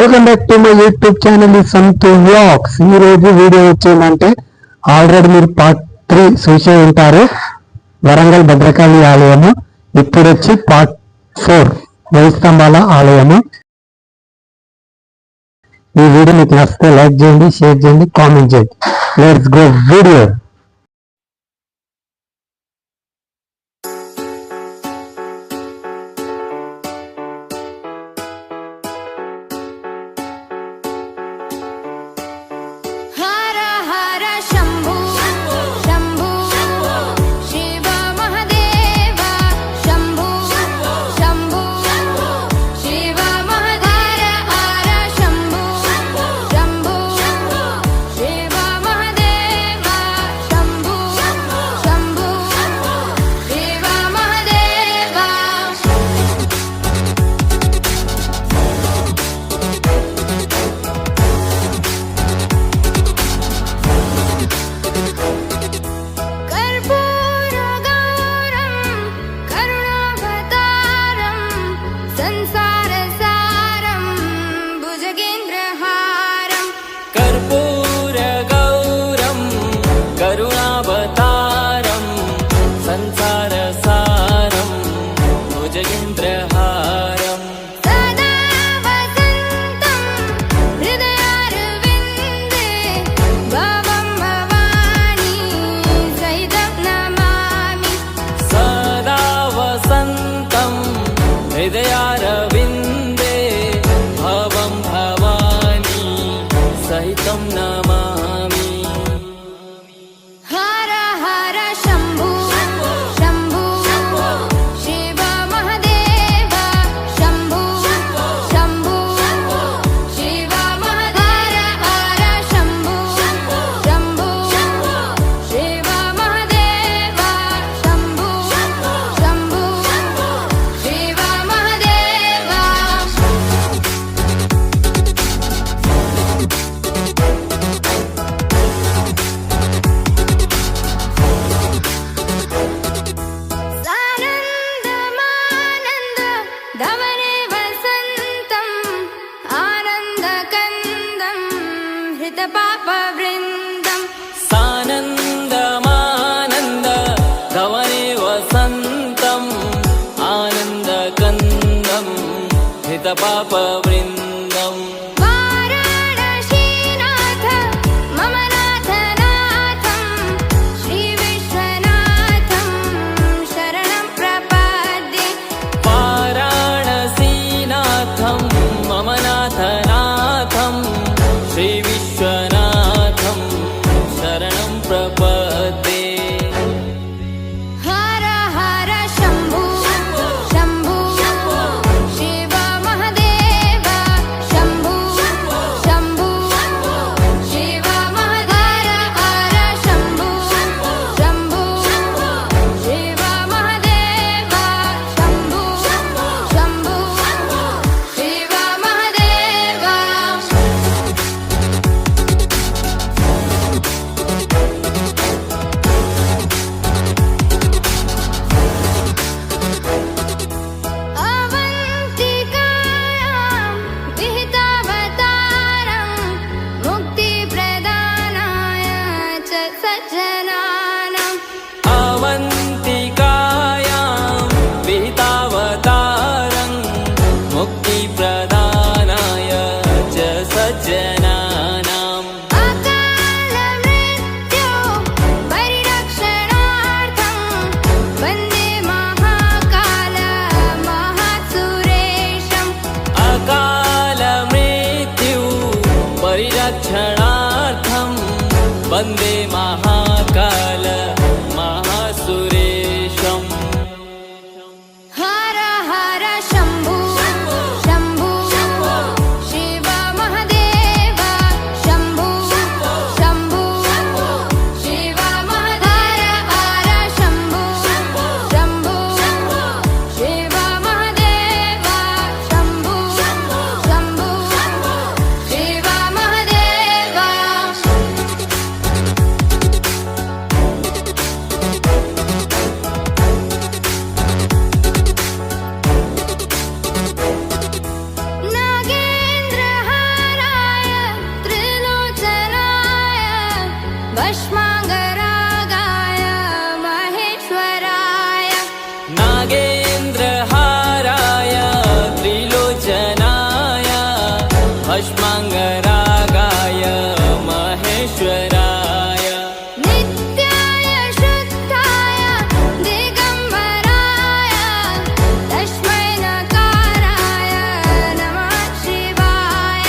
Welcome back to my YouTube channel Santhu vlogs. ఈ రోజు video వచ్చిందంటే ఆల్రెడీ మీరు పార్ట్ 3 చూసే ఉంటారు, వరంగల్ భద్రకాళి ఆలయము. ఇప్పుడు వచ్చి పార్ట్ 4 వేయిస్తంభాల ఆలయము. ఈ వీడియో మీకు నచ్చితే లైక్ చేయండి, షేర్ చేయండి, కామెంట్ చేయండి. Let's go video. हृदयारविन्दे भवं भवानी सहितं नमामि। हर हर शम्भु शम्भु शिव महादेव शम्भु शम्भु शिव महादेव हर शम्भु शम्भु शिव महादेव शम्भु शम्भु शिव महादेव। सानन्दमानन्द धवने वसन्तम् आनन्दकन्दं हृतपापवृन्दम्। सानन्दमानन्द धवने वसन्तम् आनन्दकन्दं हितपापवृन्दम्। वाराणसीनाथ मम नाथनाथं श्रीविश्वनाथं शरणं प्रपद्ये। वाराणसीनाथं मम नाथनाथं श्रीविश्वनाथं शरणं प्रपद्ये। हर हर शम्भु शम्भु शिव महादेव शम्भु शम्भु शिव महादेव हर शम्भु शम्भु शिव महादेव शम्भु शम्भु शिव महादेव। अवन्तिकायां विहितावतारं मुक्तिप्रदानाय च सज्जनानाम्। अवन्तिकायां विहितावतारं मुक्तिप्रदानाय च सज्जनानाम्। अकालमृत्यो परिरक्षणार्थं वन्दे महाकाल महासुरेशम्। अकालमृत्यु परिरक्षणार्थं वन्दे महाकाल महासुरेशम्। हर हर शम्भु शम्भु शिव महादेव भस्माङ्गरागाय महेश्वराय नित्याय शुद्धाय दिगम्बराय तस्मै नकाराय नमः शिवाय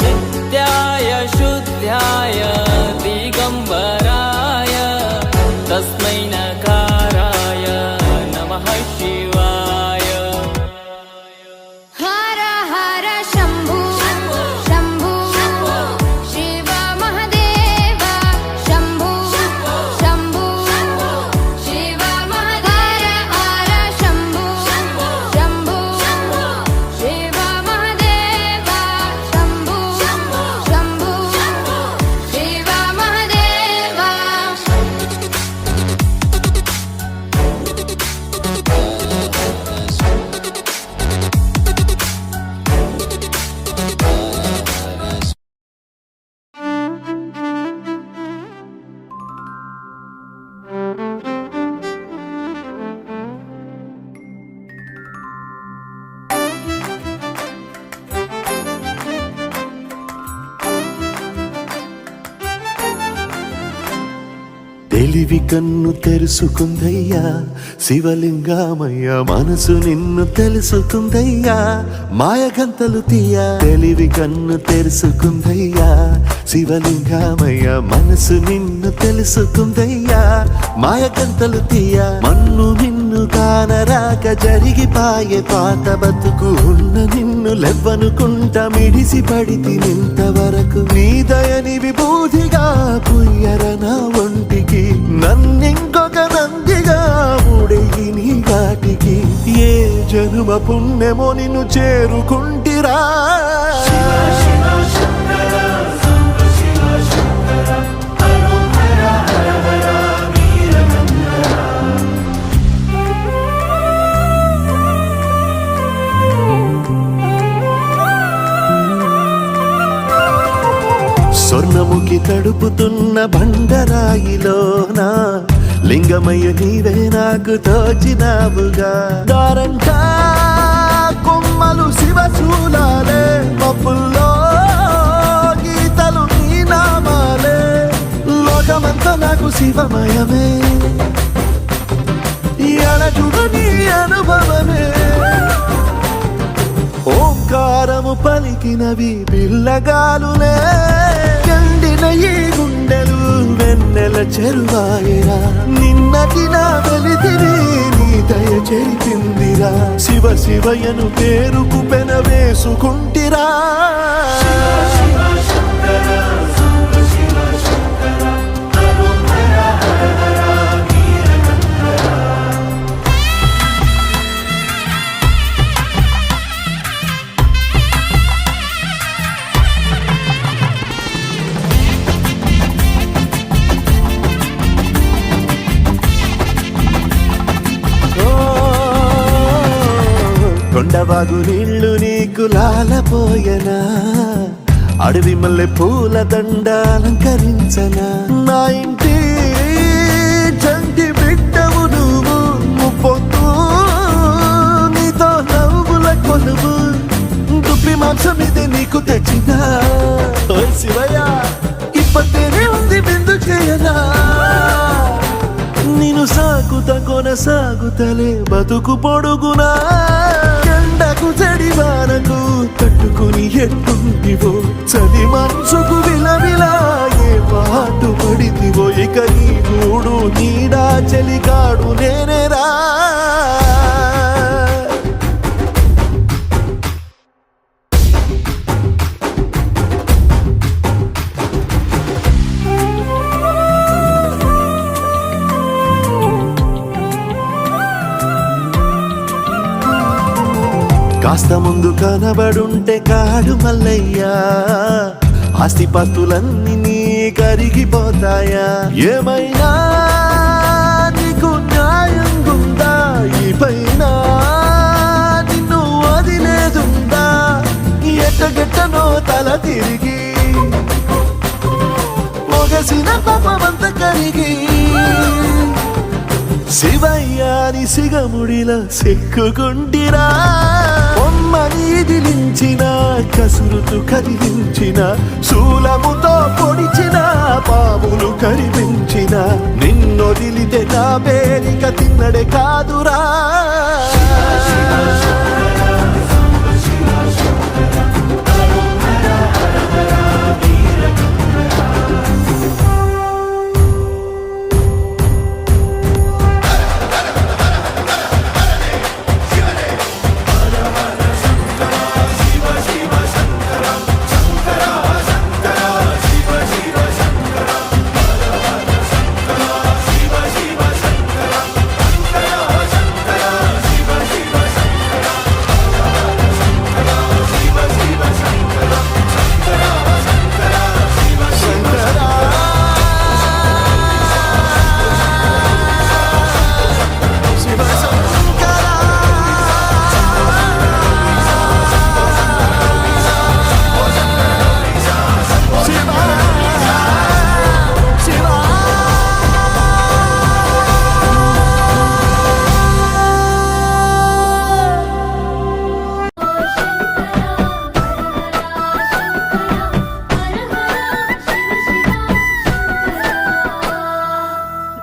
नित्याय शुद्धाय दिगम्बराय तस्मै नकाराय नमः शिवाय हर हर शम्भु शम्भु शिव महादेव शम्भु शम्भु शिव महादेव हर शम्भु शम्भु शिव महादेव शम्भु शम्भु शिव महादेव తెలివి కన్ను తెరుసుకుందయ్యా శివలింగమయ్య మనసు నిన్ను తెలుసుకుందయ్యా మాయగంతలు తీయ తెలివి కన్ను తెరుసుకుందయ్యా శివలింగమయ్య మనసు నిన్ను తెలుసుకుందయ్యా మాయగంతలు తీయ మన్ను నిన్ను కానరాక జరిగిపాయే పాత బతుకు ఉన్న నిన్ను లెవ్వనుకుంట మిడిసి పడితి నింతవరకు నీ దయని విభూతిగా పుయ్యరన ఒంటికి నన్నింకొక నందిగా ఊడెయ్యి నీ ఘాటికి ఏ జనుమ పుణ్యమో నిన్ను చేరుకుంటిరా స్వర్ణముఖి తడుపుతున్న బండరాయిలోనా లింగమయ్య నీవే నాకు తోచినావుగా దారంటా కొమ్మలు శివశూలాలే మబ్బుల్లో గీతలు నీ నామాలే లోకమంతా నాకు శివమయమే ఎడచుడు నీ అనుభవమే ఓంకారము పలికినవి పిల్లగాలునే ఎండిన ఈ గుండెలు వెన్నెల చెరువాయరా నిన్నటి నా వెలితిని నీ దయ చెరిపిందిరా శివ శివయను పేరుకు పెన వేసుకుంటిరా కొండవాగు నీళ్లు నీకు లాలపోయనా అడవి మల్లె పూల దండ అలంకరించనా నా ఇంటి చంటి బిడ్డవు నువ్వు ముప్పొద్దు నీతో నవ్వుల కొలువు దుప్పి మాంసం ఇది నీకు తెచ్చినా ఓ శివయ్య ఇప్పటినే ఉంది బిందు చేయనా నిన్ను సాకుత కొనసాగుతలే బతుకు పొడుగునా ఎండకు జడివానకు తట్టుకుని ఎట్టుంటివో చలి మనసుకు విలవిలా ఏ పాటు పడితివో ఇక నీ గూడు నీడా చలికాడు నేనేరా కాస్త ముందు కనబడుంటే కాడు మల్లయ్యా ఆస్తిపాస్తులన్నీ నీ కరిగిపోతాయా ఏమైనా నీకు న్యాయం గుందా ఈ పైన నిన్ను వదిలేదుందా ఎట్టగెట్టనో తల తిరిగి మొగసిన పాపమంత కరిగి శివయ్యా రాని సిగముడిలా సిక్కుకుంటిరా బొమ్మని దిలించిన కసురుతూ కదిలించిన శూలముతో పొడిచిన పాములు కరిపించిన నిన్నొదిలితే నా పేరిక తిన్నడే కాదురా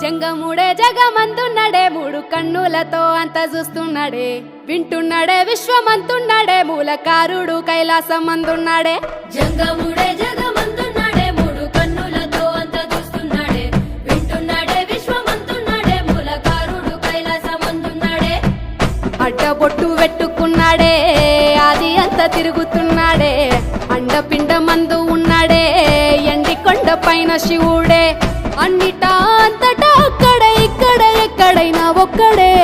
జంగముడే జగమందున్నాడే మూడు కన్నులతో అంత చూస్తున్నాడే వింటున్నాడే విశ్వమంతున్నాడే మూలకారుడు కైలాసమందున్నాడే జంగముడే జగమంతున్నాడే మూడు కన్నులతో అంత చూస్తున్నాడే వింటున్నాడే విశ్వమంతున్నాడే మూలకారుడు కైలాసమందున్నాడే అడ్డబొట్టు పెట్టుకున్నాడే ఆది అంత తిరుగుతున్నాడే అండపిండ మందు ఉన్నాడే ఎండి కొండ పైన శివుడే అన్నిటా అంతటా అక్కడ ఇక్కడ ఎక్కడైనా ఒక్కడే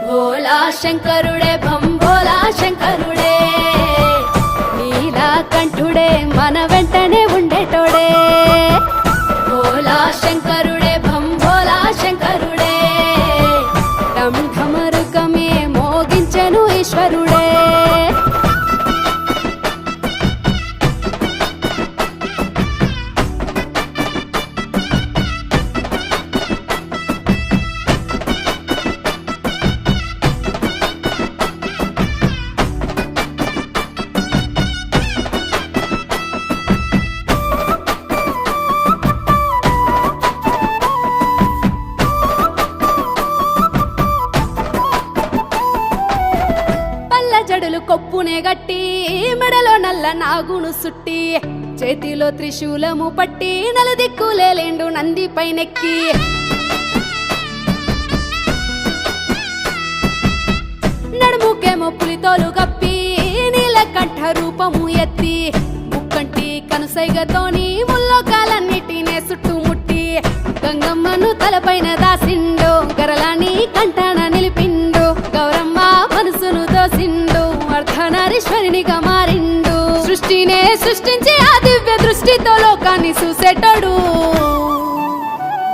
భోలా శంకరుడే భంభోలా శంకరుడే నీలకంఠుడే మన వెంటనే ఉండేటోడే భోలా శంకరుడే భంభోలా శంకరుడే ఢమ్ ఢమరుకమే మోగించెను ఈశ్వరుడే జడులు కొప్పునే గట్టి మెడలో నల్ల నాగును సుట్టి చేతిలో త్రిశూలము పట్టి నలుదిక్కులేండు నంది పైనెక్కి నడుముకేమో పులితోలు కప్పి నీలకంఠ రూపము ఎత్తి ముక్కంటి కనుసైగతోని ముల్లోకాలన్నిటినే చుట్టుముట్టి గంగమ్మను తలపైన దాసిండు గరలాని కంఠాన నిలిపిండు గౌరమ్మ మనసును దోసిండు అర్ధనారీశ్వరునిగా మారిండు సృష్టినే సృష్టించి ఆ దివ్య దృష్టితో లోకాన్ని చూసేటోడు